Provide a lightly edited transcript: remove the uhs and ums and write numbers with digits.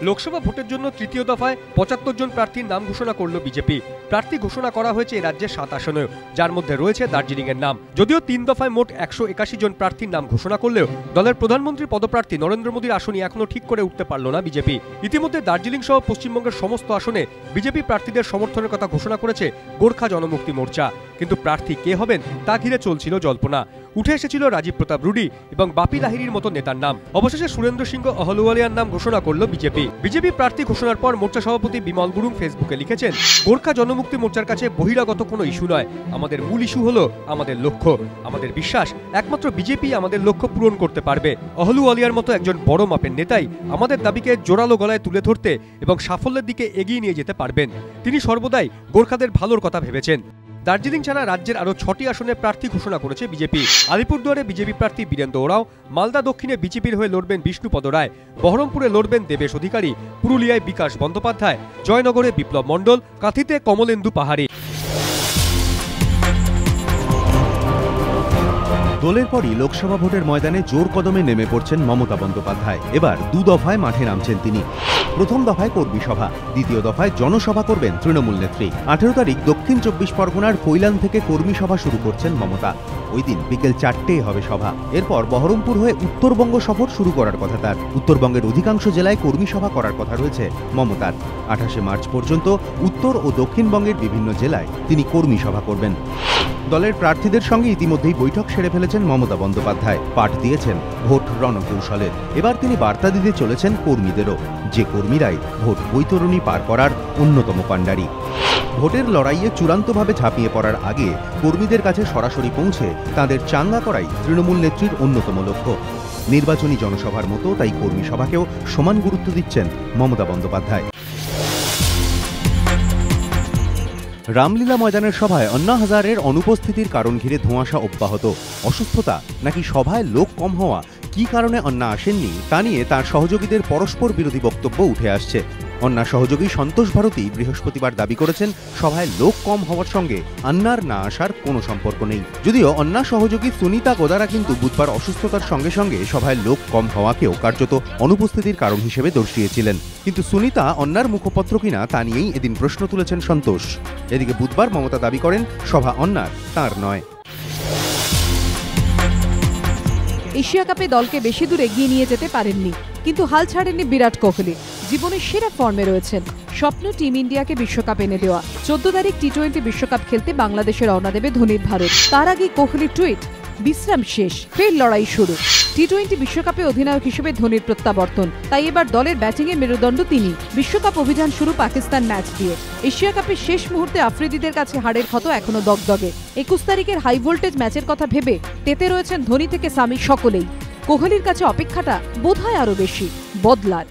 লোকসভা ভোটের জন্য তৃতীয় দফায় ৭৫ জন প্রার্থীর নাম ঘোষণা করল বিজেপি। প্রার্থী ঘোষণা করা হয়েছে এই রাজ্যে ৭ আসনে, যার মধ্যে রয়েছে দার্জিলিং এর নাম। যদিও ৩ দফায় মোট ১৮১ জন প্রার্থীর নাম ঘোষণা করলেও দলের প্রধানমন্ত্রী পদপ্রার্থী নরেন্দ্র মোদীর আসনই এখনো ঠিক করে উঠতে পারল না বিজেপি। ইতিমধ্যে দার্জিলিং সহ পশ্চিমবঙ্গের সমস্ত আসনে বিজেপি প্রার্থীদের সমর্থনের কথা ঘোষণা করেছে গোর্খা জনমুক্তি মোর্চা। কিন্তু প্রার্থী কে হবেন তা ঘিরে চলছিল জল্পনা। উঠে এসেছিল রাজীব প্রতাপ রুডি এবং বাপি লাহিড়ির মতো নেতার নাম। অবশেষে সুরেন্দ্র সিংহ অহলুওয়ালিয়ার নাম ঘোষণা করল বিজেপি। বিজেপি প্রার্থী ঘোষণার পর মোর্চা সভাপতি বিমল গুরুং ফেসবুকে লিখেছেন, গোর্খা জনমুক্তি মোর্চার কাছে বহিরাগত কোনো ইস্যু নয়, আমাদের মূল ইস্যু হলো আমাদের লক্ষ্য। আমাদের বিশ্বাস একমাত্র বিজেপি আমাদের লক্ষ্য পূরণ করতে পারবে। অহলুওয়ালিয়ার মতো একজন বড় মাপের নেতাই আমাদের দাবিকে জোরালো গলায় তুলে ধরতে এবং সাফল্যের দিকে এগিয়ে নিয়ে যেতে পারবেন। তিনি সর্বদাই গোর্খাদের ভালোর কথা ভেবেছেন। দার্জিলিং ছাড়া রাজ্যের আরও ৬টি আসনে প্রার্থী ঘোষণা করেছে বিজেপি। আলিপুরদুয়ারে বিজেপি প্রার্থী বীরেন্দ্র ওরাও, মালদা দক্ষিণে বিজেপির হয়ে লড়বেন বিষ্ণুপদ রায়, বহরমপুরে লড়বেন দেবেশ অধিকারী, পুরুলিয়ায় বিকাশ বন্দ্যোপাধ্যায়, জয়নগরে বিপ্লব মণ্ডল, কাঁথিতে কমলেন্দু পাহাড়ি। দলের পরই লোকসভা ভোটের ময়দানে জোর কদমে নেমে পড়ছেন মমতা বন্দ্যোপাধ্যায়। এবার ২ দফায় মাঠে নামছেন তিনি। প্রথম দফায় কর্মী সভা, দ্বিতীয় দফায় জনসভা করবেন তৃণমূল নেত্রী। ১৮ তারিখ দক্ষিণ ২৪ পরগনার কৈলান থেকে কর্মী সভা শুরু করছেন মমতা। ওই দিন বিকেল ৪টেয় হবে সভা। এরপর বহরমপুর হয়ে উত্তরবঙ্গ সফর শুরু করার কথা তার। উত্তরবঙ্গের অধিকাংশ জেলায় কর্মী সভা করার কথা রয়েছে মমতার। ২৮শে মার্চ পর্যন্ত উত্তর ও দক্ষিণবঙ্গের বিভিন্ন জেলায় তিনি কর্মী সভা করবেন। দলের প্রার্থীদের সঙ্গে ইতিমধ্যেই বৈঠক সেরে ফেলেছেন মমতা বন্দ্যোপাধ্যায়। পাঠ দিয়েছেন ভোট রণকৌশলের। এবার তিনি বার্তা দিতে চলেছেন কর্মীদেরও, যে কর্মীরাই ভোট বৈতরণী পার করার অন্যতম পাণ্ডারি। ভোটের লড়াইয়ে চূড়ান্তভাবে ঝাঁপিয়ে পড়ার আগে কর্মীদের কাছে সরাসরি পৌঁছে তাঁদের চাঙ্গা করাই তৃণমূল নেত্রীর অন্যতম লক্ষ্য। নির্বাচনী জনসভার মতো তাই কর্মী সভাকেও সমান গুরুত্ব দিচ্ছেন মমতা বন্দ্যোপাধ্যায়। রামলীলা ময়দানের সভায় আন্না হাজারের অনুপস্থিতির কারণ ঘিরে ধোঁয়াশা অব্যাহত। অসুস্থতা নাকি সভায় লোক কম হওয়া, কী কারণে আন্না আসেননি তা নিয়ে তার সহযোগীদের পরস্পর বিরোধী বক্তব্য উঠে আসছে। আন্না সহযোগী সন্তোষ ভারতী বৃহস্পতিবার দাবি করেছেন, সভায় লোক কম হওয়ার সঙ্গে আন্নার না আসার কোনো সম্পর্ক নেই। যদিও আন্না সহযোগী সুনিতা গোদারা কিন্তু বুধবার অসুস্থতার সঙ্গে সঙ্গে সভায় লোক কম হওয়াকেও কার্যত অনুপস্থিতির কারণ হিসেবে দর্শিয়েছিলেন। কিন্তু সুনিতা আন্নার মুখপত্র কিনা তা নিয়েই এদিন প্রশ্ন তুলেছেন সন্তোষ। এদিকে বুধবার মমতা দাবি করেন, সভা আন্নার, তাঁর নয়। এশিয়া কাপে দলকে বেশি দূর এগিয়ে নিয়ে যেতে পারেননি, কিন্তু হাল ছাড়েননি বিরাট কোহলি। জীবনের সেরা ফর্মে রয়েছেন। স্বপ্ন টিম ইন্ডিয়াকে বিশ্বকাপ এনে দেওয়া। ১৪ তারিখ টি-20 বিশ্বকাপ খেলতে বাংলাদেশে রওনা দেবে ধোনির ভারত। তার আগে কোহলি টুইট, বিশ্রাম শেষ, ফের লড়াই শুরু। টি-20 বিশ্বকাপে অধিনায়ক হিসেবে ধোনির প্রত্যাবর্তন, তাই এবার দলের ব্যাটিংয়ে মেরুদণ্ড তিনি। বিশ্বকাপ অভিযান শুরু পাকিস্তান ম্যাচ দিয়ে। এশিয়া কাপের শেষ মুহূর্তে আফ্রিদিদের কাছে হারের ক্ষত এখনো দগদগে। ২১ তারিখের হাই ভোল্টেজ ম্যাচের কথা ভেবে তেতে রয়েছেন ধোনি থেকে সামি সকলেই। কোহলির কাছে অপেক্ষাটা বোধহয় আরও বেশি বদলার।